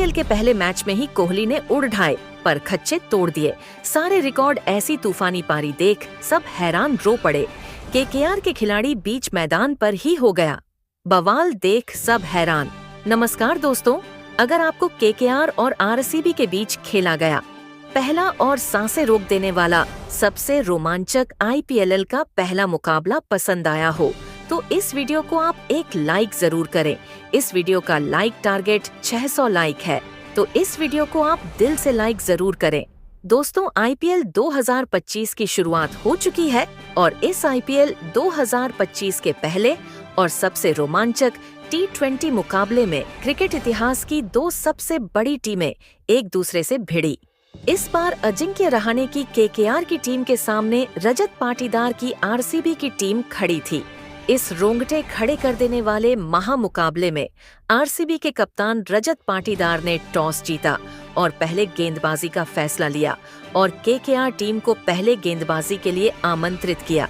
IPL के पहले match में ही कोहली ने उड़ ढाए पर खच्चे तोड़ दिए। सारे रिकॉर्ड ऐसी तूफानी पारी देख सब हैरान रो पड़े। केकेआर के खिलाड़ी बीच मैदान पर ही हो गया। बवाल देख सब हैरान। नमस्कार दोस्तों, अगर आपको केकेआर और आरसीबी के बीच खेला गया पहला और सांसें रोक देने वाला सबसे रोमांचक आईपीएल का पहला मुकाबला पसंद आया हो तो इस वीडियो को आप एक लाइक जरूर करें। इस वीडियो का लाइक टारगेट 600 लाइक है, तो इस वीडियो को आप दिल से लाइक जरूर करें। दोस्तों, आईपीएल 2025 की शुरुआत हो चुकी है और इस आईपीएल 2025 के पहले और सबसे रोमांचक T20 मुकाबले में क्रिकेट इतिहास की दो सबसे बड़ी टीमें एक दूसरे से भिड़ी। इस बार अजिंक्य रहाणे की केकेआर की टीम के सामने रजत पाटीदार की आरसीबी की टीम खड़ी थी। इस रोंगटे खड़े कर देने वाले महामुकाबले में आरसीबी के कप्तान रजत पाटीदार ने टॉस जीता और पहले गेंदबाजी का फैसला लिया और केकेआर टीम को पहले गेंदबाजी के लिए आमंत्रित किया।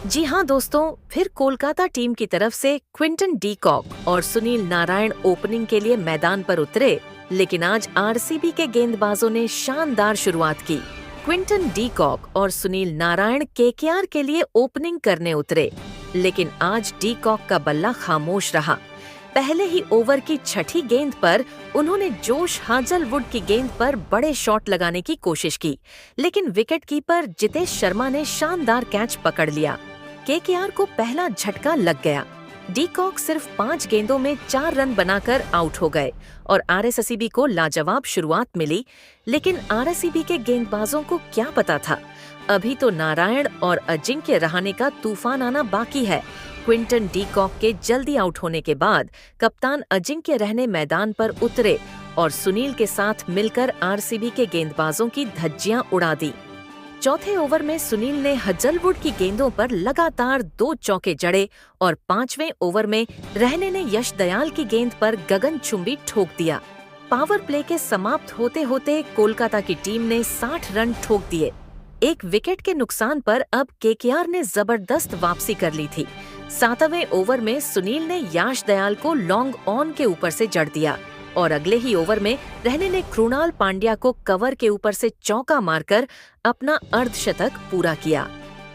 जी हां दोस्तों, फिर कोलकाता टीम की तरफ से क्विंटन डी कॉक और सुनील नारायण ओपनिंग के लिए मैदान पर उतरे, लेकिन आज आरसीबी के गेंदबाजों ने शानदार शुरुआत की। क्विंटन डी कॉक और सुनील नारायण केकेआर के लिए ओपनिंग करने उतरे, लेकिन आज डी कॉक का बल्ला खामोश रहा। पहले ही ओवर की छठी गेंद पर उन्होंने जोश हाजलवुड की गेंद पर बड़े शॉट लगाने की कोशिश की, लेकिन विकेटकीपर जितेश शर्मा ने शानदार कैच पकड़ लिया। केकेआर को पहला झटका लग गया। डी कॉक सिर्फ 5 गेंदों में 4 रन बनाकर आउट हो गए और आरसीबी को लाजवाब शुरुआत मिली, लेकिन आरसीबी के गेंदबाजों को क्या पता था, अभी तो नारायण और अजिंक्य रहाणे का तूफान आना बाकी है। क्विंटन डी कॉक के जल्दी आउट होने के बाद कप्तान अजिंक्य रहाणे मैदान पर उतरे और सुनील के साथ मिलकर आरसीबी के गेंदबाजों की धज्जियां उड़ा दी। चौथे ओवर में सुनील ने हाजलवुड की गेंदों पर लगातार 2 चौके जड़े और 5वें ओवर में रहाणे ने यश दयाल की गेंद पर गगनचुंबी ठोक दिया। पावर प्ले के समाप्त होते होते कोलकाता की टीम ने 60 रन ठोक दिए। एक विकेट के नुकसान पर अब केकेआर ने जबरदस्त वापसी कर ली थी। 7वें ओवर में सुनील ने यश दयाल को लॉन्ग ऑन के ऊपर से जड़ दिया और अगले ही ओवर में रहाणे ने कृणाल पांड्या को कवर के ऊपर से चौका मारकर अपना अर्धशतक पूरा किया।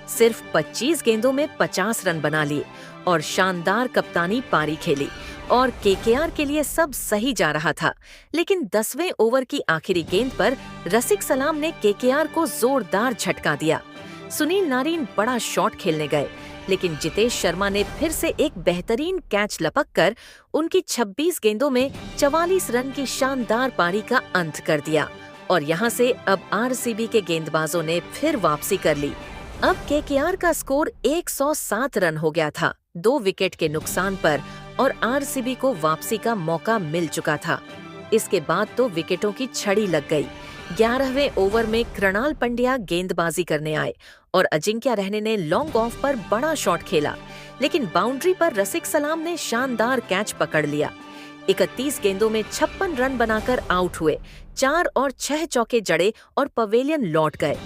सिर्फ 25 गेंदों में 50 रन बना लिए और शानदार कप्तानी पारी खेली और केकेआर के लिए सब सही जा रहा था, लेकिन 10वें ओवर की आखिरी गेंद पर रसिक सलाम ने केकेआर को जोरदार झटका दिया। सुनील नारायण बड़ा शॉट खेलने गए, लेकिन जितेश शर्मा ने फिर से एक बेहतरीन कैच लपककर उनकी 26 गेंदों में 44 रन की शानदार पारी का अंत कर दिया और यहां से अब आरसीबी के गेंदबाजों ने फिर वापसी कर ली। अब केकेआर का स्कोर 107 रन हो गया था 2 विकेट के नुकसान पर और आरसीबी को वापसी का मौका मिल चुका था। इसके बाद तो विकेटों की छड़ी लग गई। 11वें ओवर में कृणाल पांड्या गेंदबाजी करने आए और अजिंक्य रहाणे ने लॉन्ग ऑफ पर बड़ा शॉट खेला, लेकिन बाउंड्री पर रसिक सलाम ने शानदार कैच पकड़ लिया। 31 गेंदों में 56 रन बनाकर आउट हुए, 4 और 6 चौके जड़े और पवेलियन लौट गए।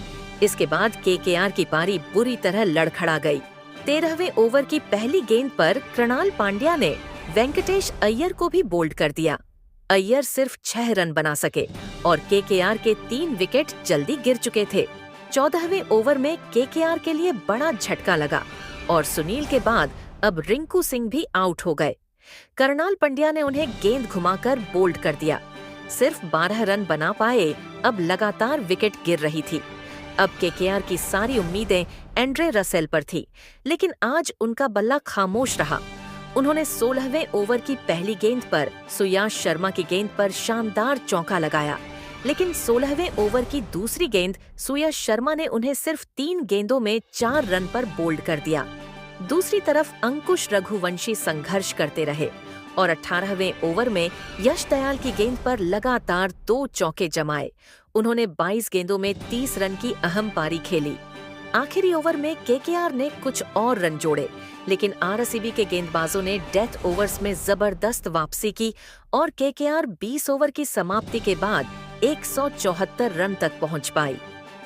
इसके बाद केकेआर की पारी बुरी तरह लड़खड़ा गई। 13वें ओवर की पहली गेंद पर कृणाल पांड्या ने वेंकटेश अय्यर को भी बोल्ड कर दिया। अय्यर सिर्फ 6 रन बना सके और केकेआर के 3 विकेट जल्दी गिर चुके थे। 14वें ओवर में केकेआर के लिए बड़ा झटका लगा और सुनील के बाद अब रिंकू सिंह भी आउट हो गए। कृणाल पांड्या ने उन्हें गेंद घुमाकर बोल्ड कर दिया। सिर्फ 12 रन बना पाए, अब लगातार विकेट गिर रही थी। अब केकेआर की सारी उम्मीदें एंड्रे रसेल पर थी, लेकिन आज उनका बल्ला खामोश रहा। उन्होंने 16वें ओवर की पहली गेंद पर सुयाश शर्मा की गेंद पर शानदार चौका लगाया, लेकिन 16वें ओवर की दूसरी गेंद सुयाश शर्मा ने उन्हें सिर्फ 3 गेंदों में 4 रन पर बोल्ड कर दिया। दूसरी तरफ अंकुश रघुवंशी संघर्ष करते रहे और 18वें ओवर में यश दयाल की गेंद पर लगातार 2 चौके जमाए। उन्होंने 22 गेंदों में 30 रन की अहम पारी खेली। आखिरी ओवर में केकेआर ने कुछ और रन जोड़े, लेकिन आरसीबी के गेंदबाजों ने डेथ ओवर्स में जबरदस्त वापसी की और केकेआर 20 ओवर की समाप्ति के बाद 174 रन तक पहुंच पाई।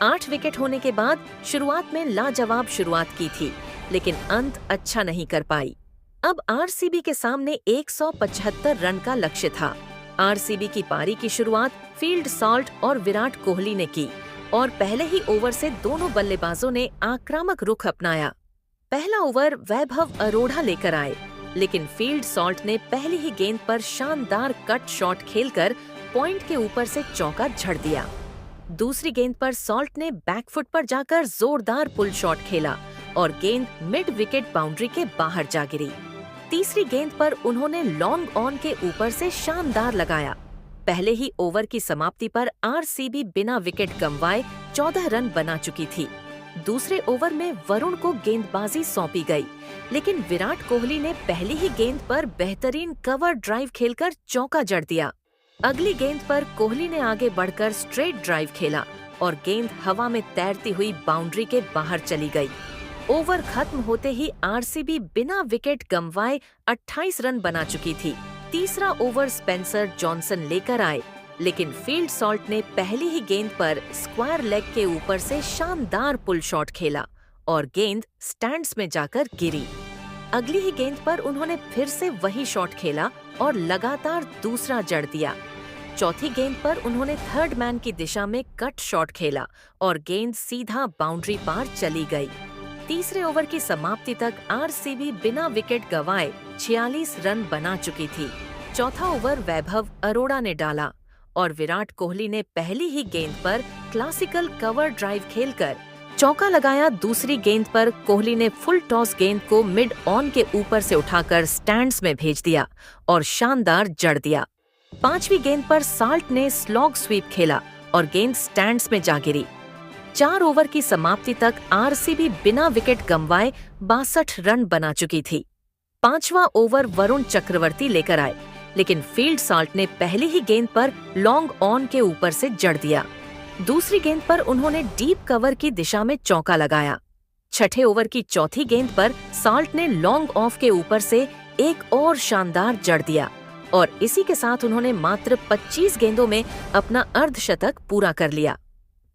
8 विकेट होने के बाद शुरुआत में लाजवाब शुरुआत की थी, लेकिन अंत अच्छा नहीं कर पाई। अब आरसीबी के सामने 175 रन का लक्ष्य था। आरसीबी की पारी की शुरुआत फील्ड सॉल्ट और विराट कोहली ने की और पहले ही ओवर से दोनों बल्लेबाजों ने आक्रामक रुख अपनाया। पहला ओवर वैभव अरोड़ा लेकर आए, लेकिन फील्ड सॉल्ट ने पहली ही गेंद पर शानदार कट शॉट खेलकर पॉइंट के ऊपर से चौका झड़ दिया। दूसरी गेंद पर सॉल्ट ने बैकफुट पर जाकर जोरदार पुल शॉट खेला और गेंद मिड विकेट बाउंड्री के बाहर जा गिरी। तीसरी गेंद पर उन्होंने लॉन्ग ऑन के ऊपर से शानदार लगाया। पहले ही ओवर की समाप्ति पर आरसीबी बिना विकेट गंवाए 14 रन बना चुकी थी। दूसरे ओवर में वरुण को गेंदबाजी सौंपी गई, लेकिन विराट कोहली ने पहली ही गेंद पर बेहतरीन कवर ड्राइव खेलकर चौका जड़ दिया। अगली गेंद पर कोहली ने आगे बढ़कर स्ट्रेट ड्राइव खेला और गेंद हवा में तैरती हुई बाउंड्री के बाहर चली गई। ओवर खत्म होते ही आरसीबी बिना विकेट गंवाए 28 रन बना चुकी थी। तीसरा ओवर स्पेंसर जॉनसन लेकर आए, लेकिन फील्ड सॉल्ट ने पहली ही गेंद पर स्क्वायर लेग के ऊपर से शानदार पुल शॉट खेला और गेंद स्टैंड्स में जाकर गिरी। अगली ही गेंद पर उन्होंने फिर से वही शॉट खेला और लगातार दूसरा जड़ दिया। चौथी गेंद पर उन्होंने थर्ड मैन की दिशा में कट शॉट खेला और गेंद सीधा बाउंड्री पार चली गई। तीसरे ओवर की समाप्ति तक आरसीबी बिना विकेट गंवाए 46 रन बना चुकी थी। चौथा ओवर वैभव अरोड़ा ने डाला और विराट कोहली ने पहली ही गेंद पर क्लासिकल कवर ड्राइव खेलकर चौका लगाया। दूसरी गेंद पर कोहली ने फुल टॉस गेंद को मिड ऑन के ऊपर से उठाकर स्टैंड्स में भेज दिया और शानदार जड़ दिया। पांचवी गेंद पर सॉल्ट ने स्लॉग स्वीप खेला और गेंद स्टैंड्स में जा गिरी। 4 ओवर की समाप्ति तक आरसीबी बिना विकेट गंवाए 62 रन बना चुकी थी। पांचवा ओवर वरुण चक्रवर्ती लेकर आए, लेकिन फील्ड सॉल्ट ने पहली ही गेंद पर लॉन्ग ऑन के ऊपर से जड़ दिया। दूसरी गेंद पर उन्होंने डीप कवर की दिशा में चौका लगाया। छठे ओवर की चौथी गेंद पर सॉल्ट ने लॉन्ग ऑफ के ऊपर से एक और शानदार जड़ दिया और इसी के साथ उन्होंने मात्र 25 गेंदों में अपना अर्धशतक पूरा कर लिया।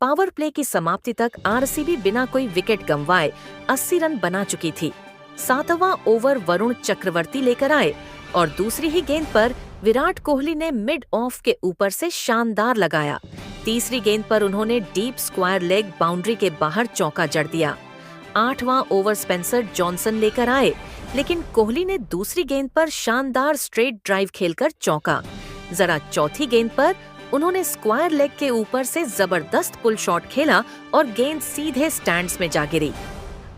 पावर प्ले की समाप्ति तक आरसीबी बिना कोई विकेट गंवाए 80 रन बना चुकी थी। 7वां ओवर वरुण चक्रवर्ती लेकर आए और दूसरी ही गेंद पर विराट कोहली ने मिड ऑफ के ऊपर से शानदार लगाया। तीसरी गेंद पर उन्होंने डीप स्क्वायर लेग बाउंड्री के बाहर चौका जड़ दिया। 8वां ओवर स्पेंसर जॉनसन लेकर आए, लेकिन कोहली ने दूसरी गेंद पर शानदार स्ट्रेट ड्राइव खेलकर चौका। जरा चौथी गेंद पर उन्होंने स्क्वायर लेग के ऊपर से जबरदस्त पुल शॉट खेला और गेंद सीधे स्टैंड्स में जा गिरी।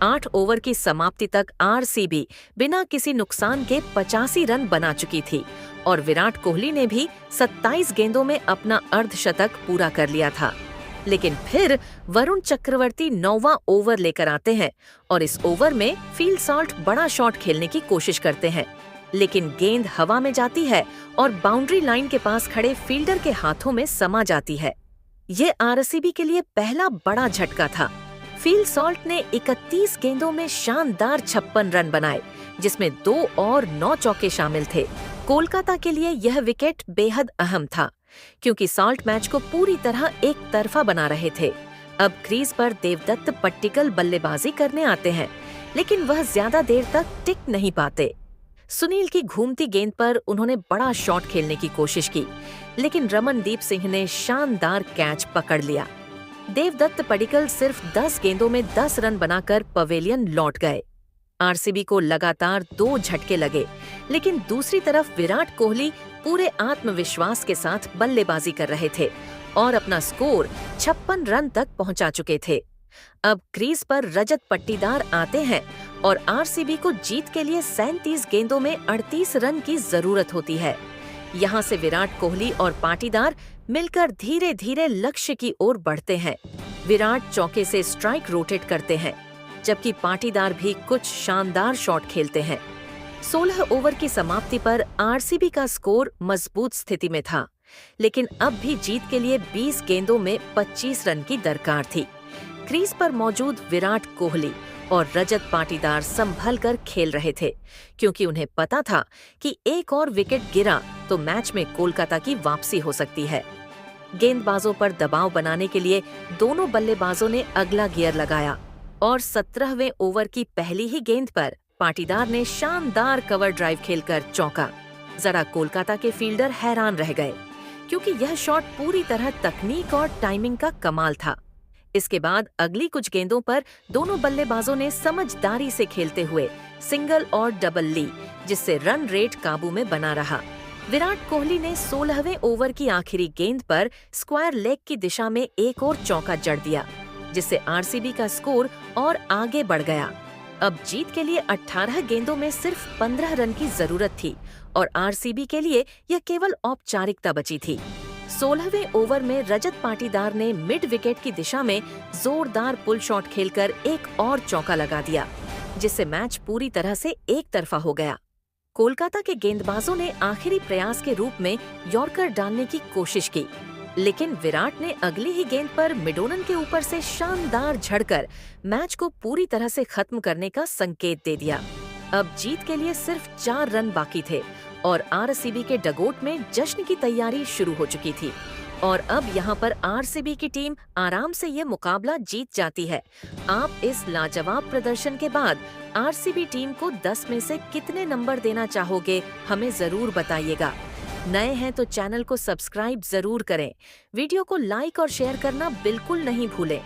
8 ओवर की समाप्ति तक आरसीबी बिना किसी नुकसान के 85 रन बना चुकी थी और विराट कोहली ने भी 27 गेंदों में अपना अर्धशतक पूरा कर लिया था। लेकिन फिर वरुण चक्रवर्ती 9वां ओवर लेकर आते हैं और इस ओवर में फील्ड सॉल्ट बड़ा शॉट खेलने की कोशिश करते हैं, लेकिन गेंद हवा में जाती है और बाउंड्री लाइन के पास खड़े फील्डर के हाथों में समा जाती है। ये आरसीबी के लिए पहला बड़ा झटका था। फील्ड सॉल्ट ने 31 गेंदों में शानदार 56 रन बनाए, जिसमें 2 और 9 चौके शामिल थे। कोलकाता के लिए यह विकेट बेहद अहम था, क्योंकि सॉल्ट मैच को पूरी तरह एक तरफा बना रहे थे। अब क्रीज पर देवदत्त पट्टिकल बल्लेबाजी करने आते हैं, लेकिन वह ज्यादा देर तक टिक नहीं पाते। सुनील की घूमती गेंद पर उन्होंने बड़ा शॉट खेलने की कोशिश की, लेकिन रमनदीप सिंह ने शानदार कैच पकड़ लिया। देवदत्त पडिक्कल सिर्फ 10 गेंदों में 10 रन बनाकर पवेलियन लौट गए। आरसीबी को लगातार 2 झटके लगे, लेकिन दूसरी तरफ विराट कोहली पूरे आत्मविश्वास के साथ बल्लेबाजी कर रहे थे और अपना स्कोर 56 रन तक पहुंचा चुके थे। अब क्रीज पर रजत पट्टीदार आते हैं और आरसीबी को जीत के लिए 37 गेंदों में 38 रन की जरूरत होती है। यहाँ से विराट कोहली और पाटीदार मिलकर धीरे धीरे लक्ष्य की ओर बढ़ते हैं। विराट चौके से स्ट्राइक रोटेट करते हैं, जबकि पाटीदार भी कुछ शानदार शॉट खेलते हैं। 16 ओवर की समाप्ति पर आरसीबी का स्कोर मजबूत स्थिति में था, लेकिन अब भी जीत के लिए 20 गेंदों में 25 रन की दरकार थी। क्रीज पर मौजूद विराट कोहली और रजत पाटीदार संभल कर खेल रहे थे, क्योंकि उन्हें पता था कि एक और विकेट गिरा तो मैच में कोलकाता की वापसी हो सकती है। गेंदबाजों पर दबाव बनाने के लिए दोनों बल्लेबाजों ने अगला गियर लगाया और 17वें ओवर की पहली ही गेंद पर पाटीदार ने शानदार कवर ड्राइव खेलकर चौका। जरा कोलकाता के फील्डर हैरान रह गए, क्योंकि यह शॉट पूरी तरह तकनीक और टाइमिंग का कमाल था। इसके बाद अगली कुछ गेंदों पर दोनों बल्लेबाजों ने समझदारी से खेलते हुए सिंगल और डबल ली, जिससे रन रेट काबू में बना रहा। विराट कोहली ने 16वें ओवर की आखिरी गेंद पर स्क्वायर लेग की दिशा में एक और चौका जड़ दिया, जिससे आरसीबी का स्कोर और आगे बढ़ गया। अब जीत के लिए 18 गेंदों में सिर्फ 15 रन की जरूरत थी और आरसीबी के लिए यह केवल औपचारिकता बची थी। 16वें ओवर में रजत पाटीदार ने मिड विकेट की दिशा में जोरदार पुल शॉट खेलकर एक और चौका लगा दिया, जिससे मैच पूरी तरह से एक तरफा हो गया। कोलकाता के गेंदबाजों ने आखिरी प्रयास के रूप में यॉर्कर डालने की कोशिश की, लेकिन विराट ने अगली ही गेंद पर मिडोनन के ऊपर से शानदार झड़कर मैच को पूरी तरह से खत्म करने का संकेत दे दिया। अब जीत के लिए सिर्फ 4 रन बाकी थे और आरसीबी के डगोट में जश्न की तैयारी शुरू हो चुकी थी। और अब यहाँ पर आरसीबी की टीम आराम से ये मुकाबला जीत जाती है। आप इस लाजवाब प्रदर्शन के बाद आरसीबी टीम को 10 में से कितने नंबर देना चाहोगे, हमें जरूर बताइएगा। नए हैं तो चैनल को सब्सक्राइब जरूर करें। वीडियो को लाइक और शेयर करना बिल्कुल नहीं भूलें।